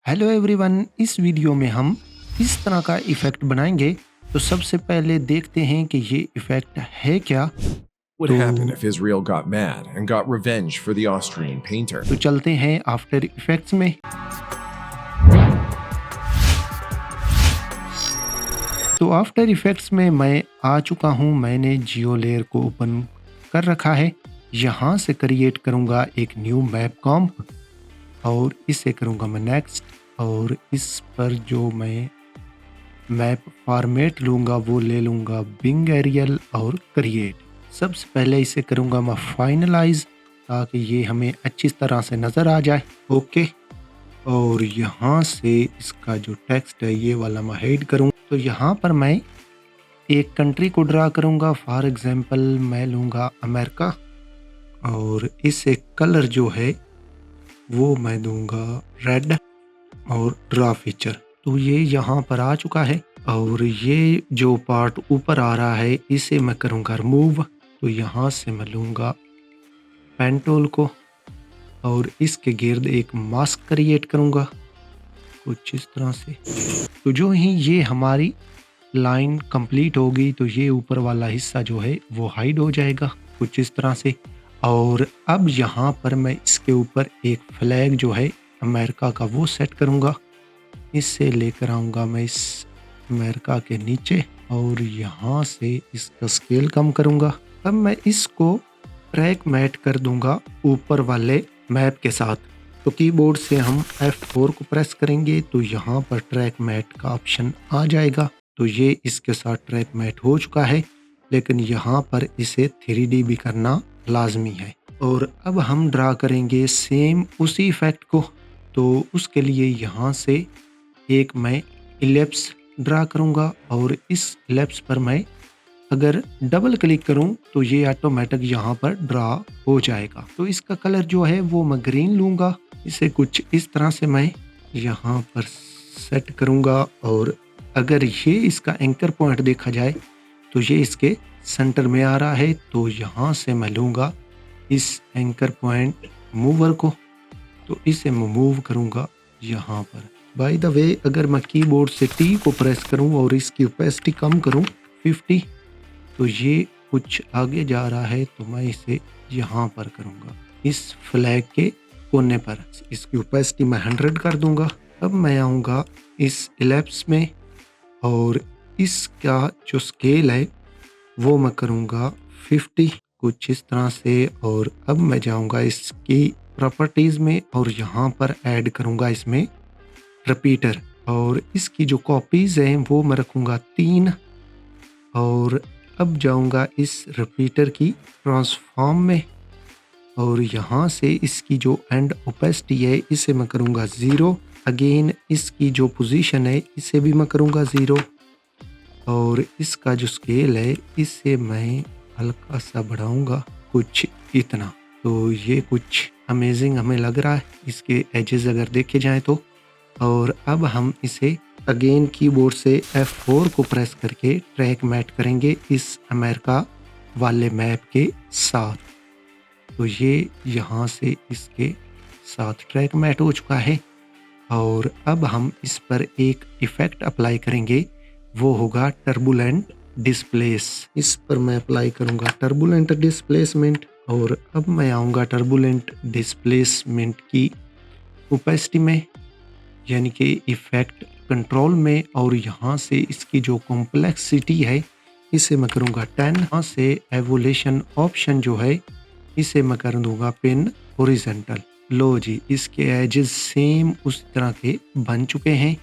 Hello everyone, इस video में हम इस तरह का इफ़ेक्ट बनाएंगे। तो सबसे पहले देखते हैं कि ये इफ़ेक्ट है क्या। Would तो happen if Israel got mad and got revenge for the Austrian painter. चलते हैं आफ्टर इफ़ेक्ट्स में। तो आफ्टर इफ़ेक्ट्स में मैं आ चुका हूँ। मैंने जियो लेयर को ओपन कर रखा है। यहाँ से क्रिएट करूँगा एक न्यू मैप कॉम्प और इसे करूँगा मैं नेक्स्ट। और इस पर जो मैं मैप फॉर्मेट लूँगा वो ले लूँगा बिंग एरियल और क्रिएट। सबसे पहले इसे करूँगा मैं फाइनलाइज ताकि ये हमें अच्छी तरह से नज़र आ जाए। ओके, और यहाँ से इसका जो टेक्स्ट है ये वाला मैं हाइड करूँ। तो यहाँ पर मैं एक कंट्री को ड्रा करूँगा। फॉर एग्जांपल मैं लूँगा अमेरिका और इसे कलर जो है वो मैं दूँगा रेड और ड्रा फीचर। तो ये यहाँ पर आ चुका है और ये जो पार्ट ऊपर आ रहा है इसे मैं करूँगा रिमूव। तो यहाँ से मैं लूँगा पेन टूल को और इसके गिर्द एक मास्क क्रिएट करूँगा कुछ इस तरह से। तो जो ही ये हमारी लाइन कंप्लीट होगी तो ये ऊपर वाला हिस्सा जो है वो हाइड हो जाएगा कुछ इस तरह से। और अब यहाँ पर मैं इसके ऊपर एक फ्लैग जो है अमेरिका का वो सेट करूँगा। इससे लेकर आऊँगा मैं इस अमेरिका के नीचे और यहाँ से इसका स्केल कम करूँगा। अब मैं इसको ट्रैक मैट कर दूँगा ऊपर वाले मैप के साथ। तो कीबोर्ड से हम F4 को प्रेस करेंगे तो यहाँ पर ट्रैक मैट का ऑप्शन आ जाएगा। तो ये इसके साथ ट्रैक मैट हो चुका है, लेकिन यहाँ पर इसे 3D भी करना लाजमी है। और अब हम ड्रा करेंगे सेम उसी इफेक्ट को। तो उसके लिए यहाँ से एक मैं इलिप्स ड्रा करूँगा और इस इलिप्स पर मैं अगर डबल क्लिक करूं तो ये ऑटोमेटिक यहाँ पर ड्रा हो जाएगा। तो इसका कलर जो है वो मैं ग्रीन लूँगा। इसे कुछ इस तरह से मैं यहाँ पर सेट करूँगा और अगर ये इसका एंकर पॉइंट देखा जाए तो ये इसके सेंटर में आ रहा है। तो यहाँ से मैं लूँगा इस एंकर पॉइंट मूवर को, तो इसे मैं मूव करूँगा यहाँ पर। बाय द वे, अगर मैं कीबोर्ड से T को प्रेस करूँ और इसकी ओपेसिटी कम करूँ 50, तो ये कुछ आगे जा रहा है। तो मैं इसे यहाँ पर करूँगा इस फ्लैग के कोने पर। इसकी ओपेसिटी मैं 100 कर दूँगा। अब मैं आऊँगा इस इलिप्स में और इसका जो स्केल है वो मैं करूँगा 50 कुछ इस तरह से। और अब मैं जाऊँगा इसकी प्रॉपर्टीज़ में और यहाँ पर ऐड करूँगा इसमें रिपीटर और इसकी जो कॉपीज़ हैं वो मैं रखूँगा 3। और अब जाऊँगा इस रिपीटर की ट्रांसफॉर्म में और यहाँ से इसकी जो एंड ओपेसिटी है इसे मैं करूँगा 0। अगेन इसकी जो पोजीशन है इसे भी मैं करूँगा 0 और इसका जो स्केल है इसे मैं हल्का सा बढ़ाऊँगा कुछ इतना। तो ये कुछ अमेजिंग हमें लग रहा है इसके एजेस अगर देखे जाएँ तो। और अब हम इसे अगेन कीबोर्ड से F4 को प्रेस करके ट्रैक मैट करेंगे इस अमेरिका वाले मैप के साथ। तो ये यहाँ से इसके साथ ट्रैक मैट हो चुका है। और अब हम इस पर एक इफ़ेक्ट अप्लाई करेंगे, वो होगा टर्बुलेंट डिस्प्लेस। इस पर मैं अप्लाई करूँगा टर्बुलेंट डिस्प्लेसमेंट और अब मैं आऊँगा टर्बुलेंट डिस्प्लेसमेंट की ओपेसिटी में यानी कि इफ़ेक्ट कंट्रोल में। और यहाँ से इसकी जो कॉम्प्लेक्सिटी है इसे मैं करूँगा 10। यहाँ से एवोल्यूशन ऑप्शन जो है इसे मैं कर दूँगा पिन हॉरिजॉन्टल। लो जी, इसके एजेस सेम उस तरह के बन चुके हैं।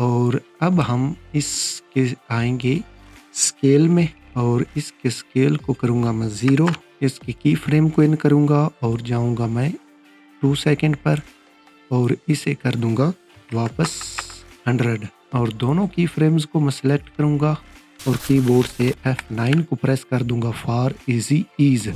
और अब हम इसके आएंगे स्केल में और इसके स्केल को करूँगा मैं 0। इसके की फ्रेम को इन करूँगा और जाऊँगा मैं 2 सेकंड पर और इसे कर दूँगा वापस 100। और दोनों की फ्रेम्स को मैं सेलेक्ट करूँगा और कीबोर्ड से F9 को प्रेस कर दूँगा फॉर इजी ईज।